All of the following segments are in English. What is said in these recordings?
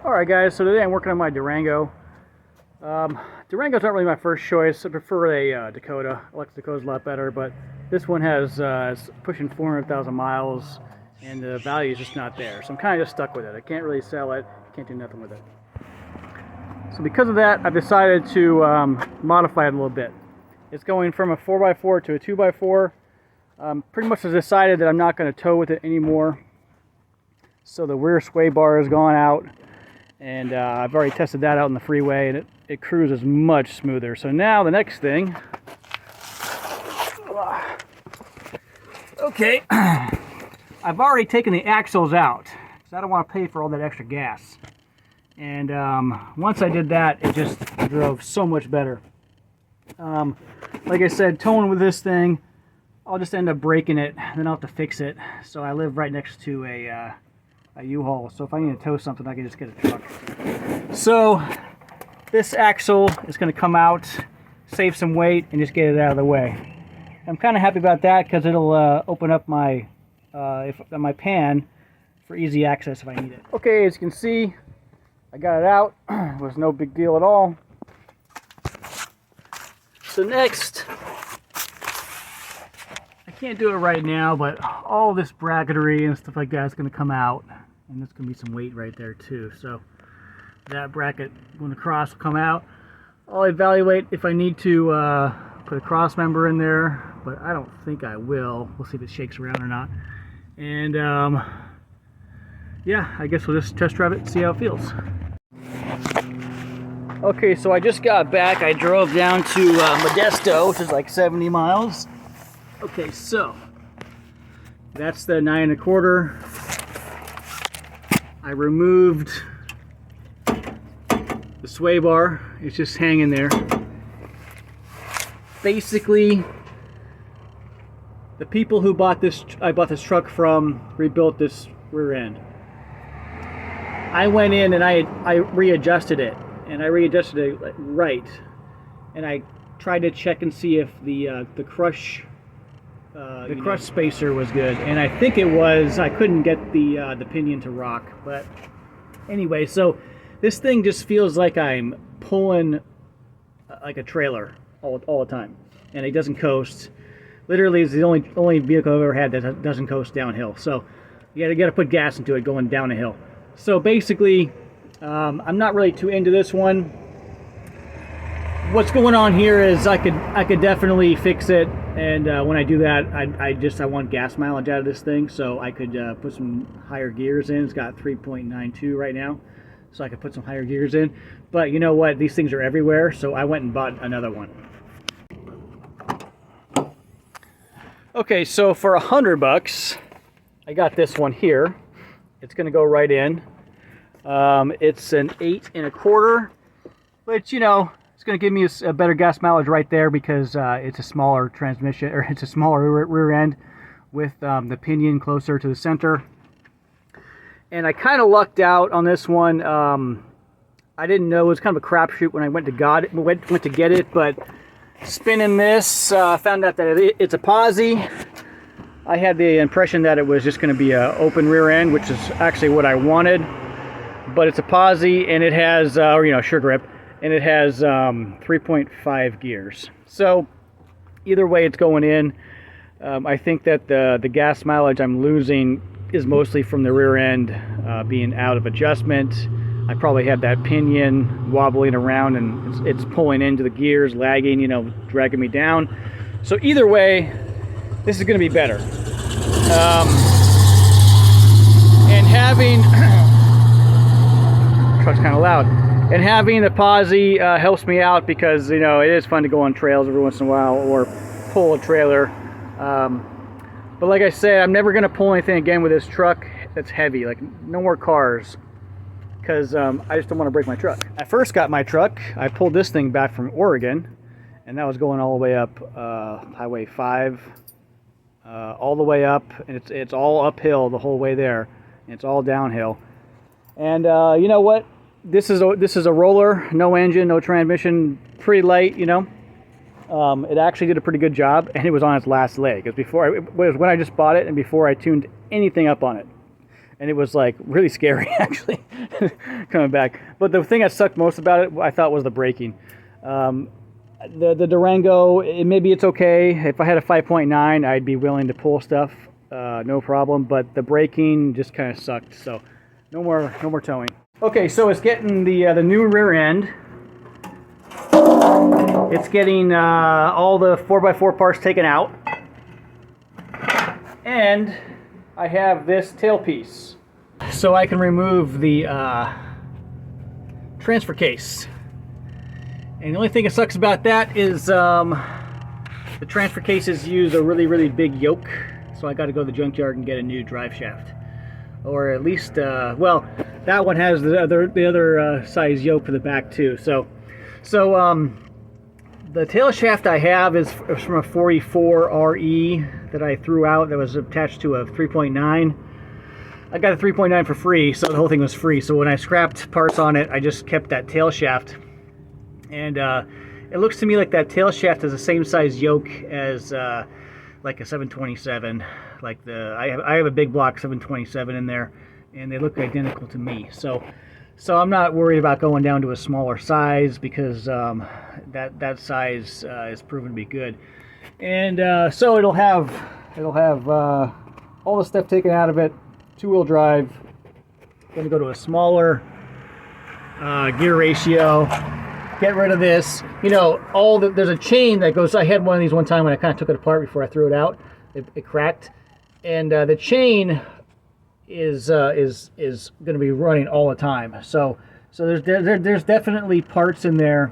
Alright guys, so today I'm working on my Durango. Durango's not really my first choice. I prefer a Dakota. I like the Dakota's a lot better, but this one has it's pushing 400,000 miles and the value is just not there. So I'm kind of just stuck with it. I can't really sell it, can't do nothing with it. So because of that, I've decided to modify it a little bit. It's going from a 4x4 to a 2x4. Pretty much decided that I'm not going to tow with it anymore. So the rear sway bar has gone out. And I've already tested that out on the freeway, and it cruises much smoother. So now the next thing, okay, I've already taken the axles out because I don't want to pay for all that extra gas. And once I did that, it just drove so much better. Like I said, towing with this thing, I'll just end up breaking it, then I'll have to fix it. So I live right next to a U-Haul, so if I need to tow something, I can just get a truck. So this axle is going to come out, save some weight, and just get it out of the way. I'm kind of happy about that because it'll open up my pan for easy access if I need it. Okay, as you can see, I got it out. It was no big deal at all. So next, I can't do it right now, but all this bracketry and stuff like that is going to come out. And there's going to be some weight right there too. So that bracket going across will come out. I'll evaluate if I need to put a cross member in there, but I don't think I will. We'll see if it shakes around or not. And yeah, I guess we'll just test drive it and see how it feels. Okay, so I just got back. I drove down to Modesto, which is like 70 miles. Okay, so that's the 9 1/4. I removed the sway bar. It's just hanging there. Basically, the people who I bought this truck from rebuilt this rear end. I went in and I readjusted it, and I readjusted it right, and I tried to check and see if the crush spacer was good, and I think it was. I couldn't get the pinion to rock, but anyway, so this thing just feels like I'm pulling like a trailer all the time, and it doesn't coast. Literally, it's the only vehicle I've ever had that doesn't coast downhill. So you got to put gas into it going down a hill. So basically, I'm not really too into this one. What's going on here is I could definitely fix it, and when I do that, I want gas mileage out of this thing, so I could put some higher gears in. It's got 3.92 right now, so I could put some higher gears in. But you know what? These things are everywhere, so I went and bought another one. Okay, so for $100, I got this one here. It's going to go right in. It's an 8 1/4, which you know. It's going to give me a better gas mileage right there because it's a smaller transmission, or it's a smaller rear end with the pinion closer to the center. And I kind of lucked out on this one. I didn't know, it was kind of a crapshoot when I went to get it, but spinning this, found out that it's a posi. I had the impression that it was just going to be an open rear end, which is actually what I wanted. But it's a posi, and it has, sure grip. And it has 3.5 gears. So either way it's going in. I think that the gas mileage I'm losing is mostly from the rear end being out of adjustment. I probably have that pinion wobbling around and it's pulling into the gears, lagging, dragging me down. So either way, this is going to be better. And having truck's kind of loud. And having the posi helps me out because, it is fun to go on trails every once in a while or pull a trailer. But like I said, I'm never going to pull anything again with this truck that's heavy. Like, no more cars because I just don't want to break my truck. I first got my truck. I pulled this thing back from Oregon, and that was going all the way up Highway 5, all the way up. And it's all uphill the whole way there. And it's all downhill. And you know what? This is a roller, no engine, no transmission, pretty light, It actually did a pretty good job, and it was on its last leg. It was when I just bought it and before I tuned anything up on it. and it was like really scary actually coming back. But the thing that sucked most about it, I thought, was the braking. The Durango, maybe it's okay. If I had a 5.9, I'd be willing to pull stuff, no problem. But the braking just kind of sucked. So no more towing. Okay, so it's getting the new rear end. It's getting all the 4x4 parts taken out, and I have this tailpiece, so I can remove the transfer case. And the only thing that sucks about that is the transfer cases use a really big yoke, so I got to go to the junkyard and get a new drive shaft, or at least well, that one has the other size yoke for the back too. So the tail shaft I have is from a 44 RE that I threw out that was attached to a 3.9. I got a 3.9 for free, so the whole thing was free. So when I scrapped parts on it, I just kept that tail shaft. And it looks to me like that tail shaft has the same size yoke as like a 727. Like I have a big block 727 in there, and they look identical to me. So I'm not worried about going down to a smaller size, because that size is proven to be good. And so it'll have all the stuff taken out of it. 2-wheel drive. Going to go to a smaller gear ratio. Get rid of this. You know, there's a chain that goes. I had one of these one time when I kind of took it apart before I threw it out. It cracked, and the chain is going to be running all the time. So there's definitely parts in there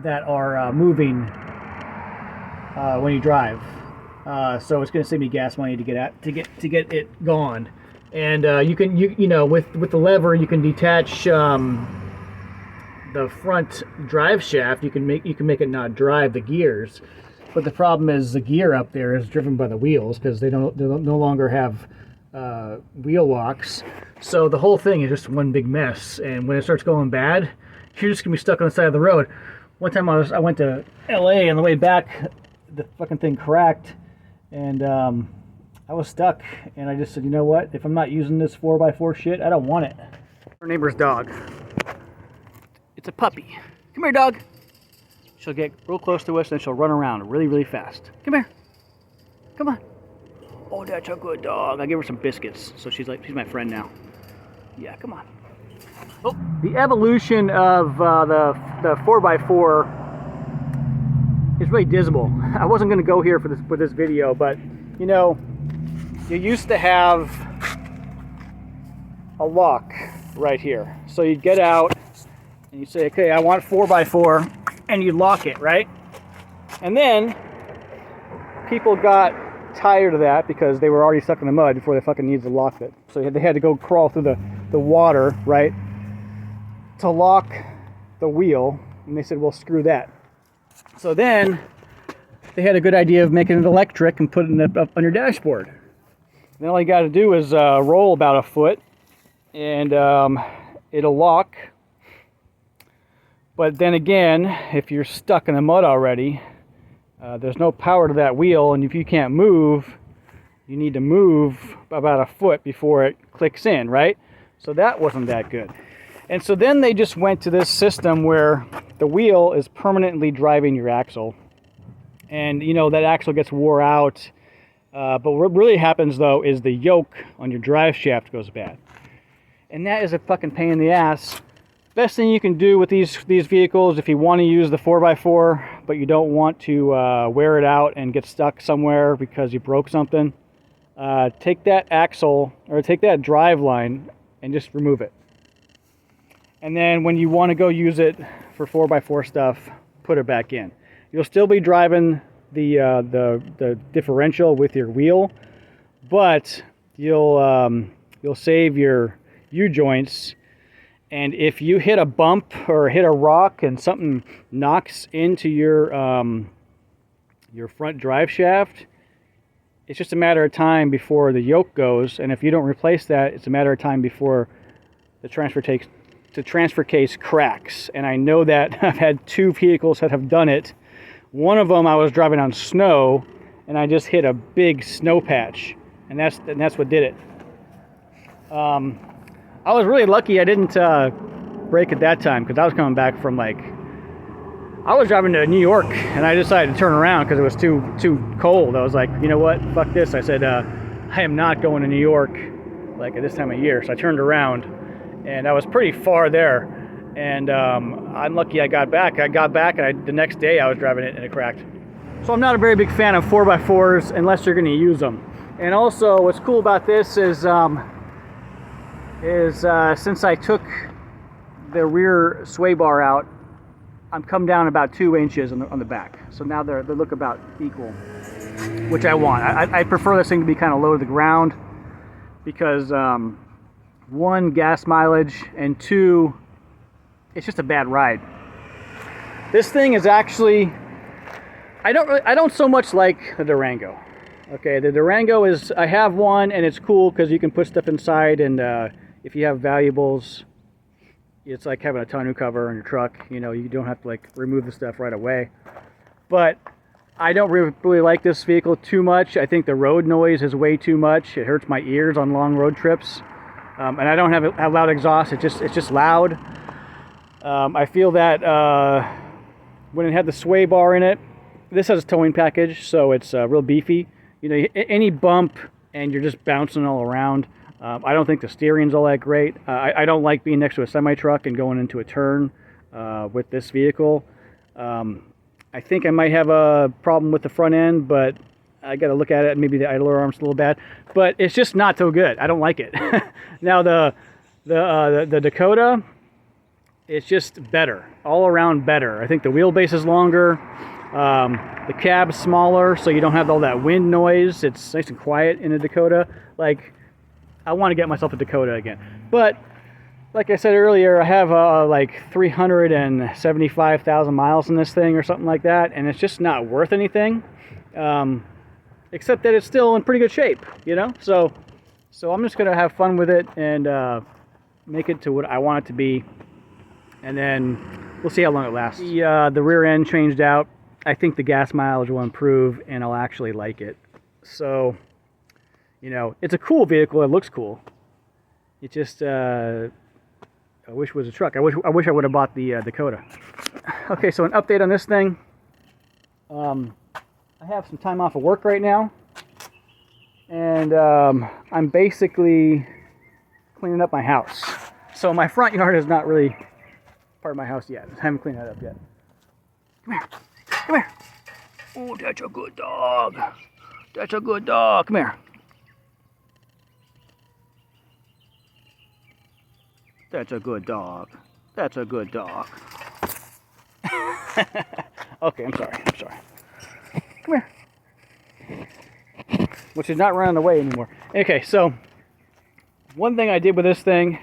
that are moving when you drive. So it's going to save me gas money to get it gone. And you know with the lever you can detach the front drive shaft. You can make it not drive the gears. But the problem is the gear up there is driven by the wheels, because they no longer have wheel locks. So the whole thing is just one big mess, and when it starts going bad, you're just gonna be stuck on the side of the road. One time I went to LA, on the way back the fucking thing cracked, and I was stuck, and I just said, you know what, if I'm not using this 4x4 shit, I don't want it. Our neighbor's dog, it's a puppy. Come here, dog. She'll get real close to us and she'll run around really fast. Come here, come on. Oh, that's a good dog. I give her some biscuits, so she's my friend now. Yeah, come on. Oh, the evolution of the 4x4 is really dismal. I wasn't going to go here for this video, but you know, you used to have a lock right here. So you'd get out and you say, okay, I want 4x4, and you lock it, right? And then people got tired of that because they were already stuck in the mud before they fucking needed to lock it. So they had to go crawl through the water, right, to lock the wheel. And they said, well, screw that. So then they had a good idea of making it electric and putting it up on your dashboard. And all you got to do is roll about a foot, and it'll lock. But then again, if you're stuck in the mud already, there's no power to that wheel, and if you can't move, you need to move about a foot before it clicks in, right? So that wasn't that good. And so then they just went to this system where the wheel is permanently driving your axle. And you know, that axle gets wore out. But what really happens though is the yoke on your drive shaft goes bad. And that is a fucking pain in the ass. Best thing you can do with these vehicles, if you want to use the 4x4, but you don't want to wear it out and get stuck somewhere because you broke something, take that axle, or take that drive line and just remove it. And then when you want to go use it for 4x4 stuff, put it back in. You'll still be driving the differential with your wheel, but you'll save your U-joints. And if you hit a bump or hit a rock and something knocks into your front drive shaft, it's just a matter of time before the yoke goes. And if you don't replace that, it's a matter of time before the transfer case cracks. And I know that I've had 2 vehicles that have done it. One of them I was driving on snow, and I just hit a big snow patch, and that's what did it. I was really lucky I didn't brake at that time, because I was coming back from I was driving to New York, and I decided to turn around because it was too cold. I was like, you know what, fuck this. I said, I am not going to New York at this time of year. So I turned around, and I was pretty far there, and I'm lucky I got back. And the next day I was driving it, and it cracked. So I'm not a very big fan of 4x4s unless you're going to use them. And also, what's cool about this is since I took the rear sway bar out, I'm come down about 2 inches on the back. So now they look about equal, which I want. I prefer this thing to be kind of low to the ground because 1, gas mileage, and 2, it's just a bad ride. This thing is actually, I don't so much like the Durango. Okay, the Durango is, I have one, and it's cool because you can put stuff inside, and if you have valuables, it's like having a tonneau cover on your truck. You know, you don't have to remove the stuff right away. But I don't really like this vehicle too much. I think the road noise is way too much. It hurts my ears on long road trips. And I don't have loud exhaust. It's just loud. I feel that when it had the sway bar in it, this has a towing package, so it's real beefy. You know, any bump and you're just bouncing all around. I don't think the steering's all that great. I don't like being next to a semi-truck and going into a turn with this vehicle. I think I might have a problem with the front end, but I got to look at it. Maybe the idler arm's a little bad, but it's just not so good. I don't like it. Now the Dakota, it's just better, all around better. I think the wheelbase is longer. The cab's smaller, so you don't have all that wind noise. It's nice and quiet in a Dakota. I want to get myself a Dakota again. But like I said earlier, I have 375,000 miles in this thing or something like that, and it's just not worth anything. Except that it's still in pretty good shape, you know? So I'm just going to have fun with it and make it to what I want it to be. And then we'll see how long it lasts. The rear end changed out. I think the gas mileage will improve, and I'll actually like it. So, you know, it's a cool vehicle. It looks cool. It just, I wish it was a truck. I wish I would have bought the Dakota. Okay, so an update on this thing. I have some time off of work right now, and I'm basically cleaning up my house. So my front yard is not really part of my house yet. I haven't cleaned that up yet. Come here. Come here. Oh, that's a good dog. That's a good dog. Come here. That's a good dog. That's a good dog. Okay, I'm sorry. Come here. Well, she's not running away anymore. Okay, so one thing I did with this thing,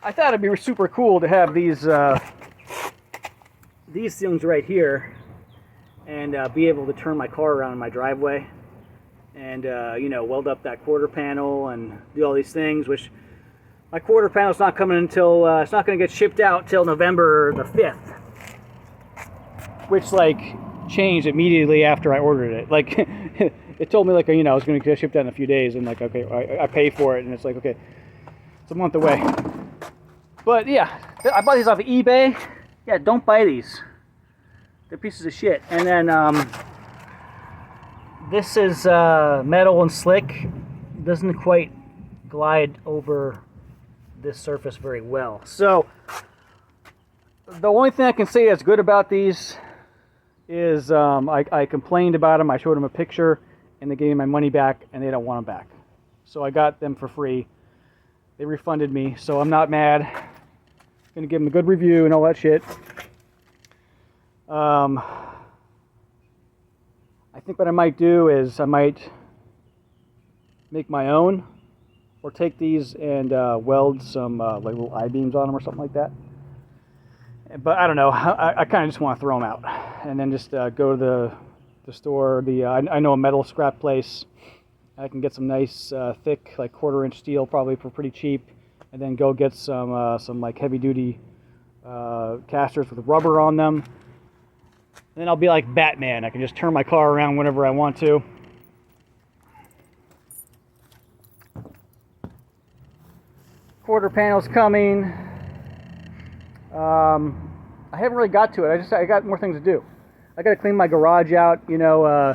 I thought it'd be super cool to have these things right here and be able to turn my car around in my driveway and you know, weld up that quarter panel and do all these things, which my quarter panel's not coming until it's not going to get shipped out till November the 5th, which changed immediately after I ordered it. It told me you know, I was going to get shipped out in a few days, and okay, I pay for it, and it's okay, it's a month away. But yeah, I bought these off of eBay. Yeah, don't buy these. They're pieces of shit. And then this is metal and slick. Doesn't quite glide over this surface very well. So the only thing I can say that's good about these is I complained about them. I showed them a picture, and they gave me my money back, and they don't want them back. So I got them for free. They refunded me, so I'm not mad. Gonna give them a good review and all that shit. I think what I might do is I might make my own, or take these and weld some little I-beams on them or something like that. But I don't know. I kind of just want to throw them out, and then just go to the store. I know a metal scrap place. I can get some nice thick, 1/4-inch steel, probably for pretty cheap, and then go get some heavy-duty casters with rubber on them. And then I'll be like Batman. I can just turn my car around whenever I want to. Quarter panel's coming. I haven't really got to it. I got more things to do. I got to clean my garage out. You know,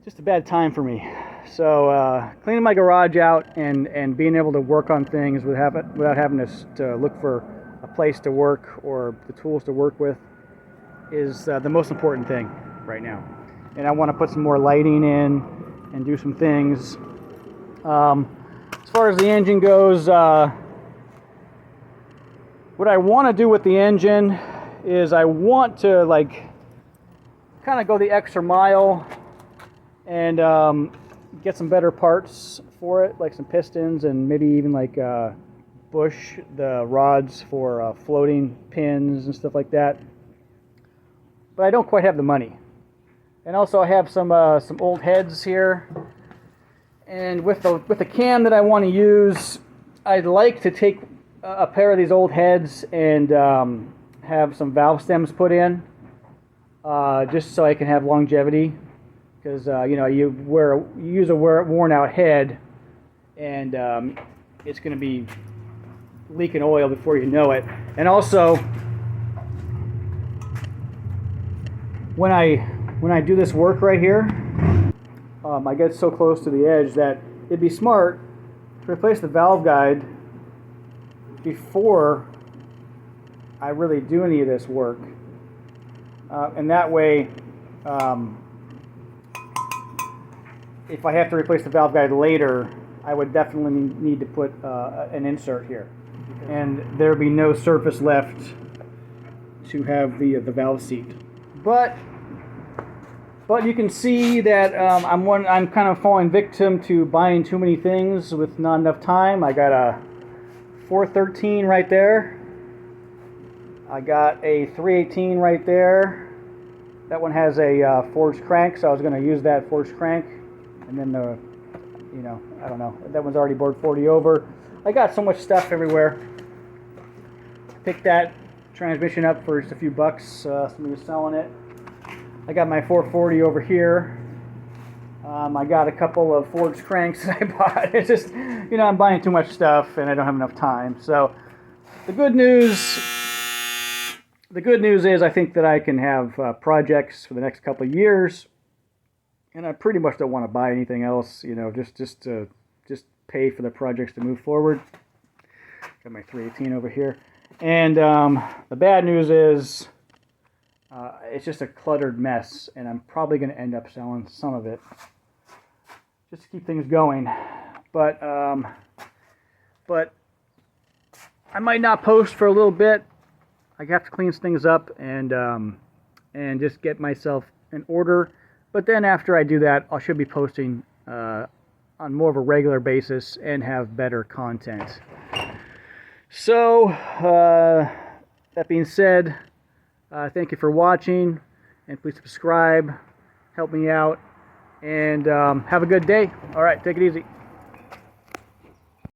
just a bad time for me. So cleaning my garage out and being able to work on things without having to look for a place to work or the tools to work with is the most important thing right now. And I want to put some more lighting in and do some things. As far as the engine goes, what I want to do with the engine is I want to like kind of go the extra mile and get some better parts for it, like some pistons and maybe even like bush the rods for floating pins and stuff like that. But I don't quite have the money. And also I have some old heads here. And with the cam that I want to use, I'd like to take a pair of these old heads and have some valve stems put in, just so I can have longevity. Because you know, you use a worn out head, and it's going to be leaking oil before you know it. And also, when I do this work right here, I get so close to the edge that it'd be smart to replace the valve guide before I really do any of this work, and that way, if I have to replace the valve guide later, I would definitely need to put an insert here, and there would be no surface left to have the valve seat. But you can see that I'm kind of falling victim to buying too many things with not enough time. I got a 413 right there. I got a 318 right there. That one has a forged crank, so I was going to use that forged crank. And then you know, I don't know. That one's already bored 40 over. I got so much stuff everywhere. Picked that transmission up for just a few bucks. Somebody was selling it. I got my 440 over here. I got a couple of forged cranks that I bought. It's just, you know, I'm buying too much stuff and I don't have enough time. So the good news is I think that I can have projects for the next couple of years, and I pretty much don't want to buy anything else. You know, just pay for the projects to move forward. Got my 318 over here, and the bad news is. It's just a cluttered mess, and I'm probably going to end up selling some of it just to keep things going. But I might not post for a little bit. I have to clean things up and just get myself in order. But then after I do that, I should be posting on more of a regular basis and have better content. So that being said. Thank you for watching, and please subscribe, help me out, and have a good day. All right, take it easy.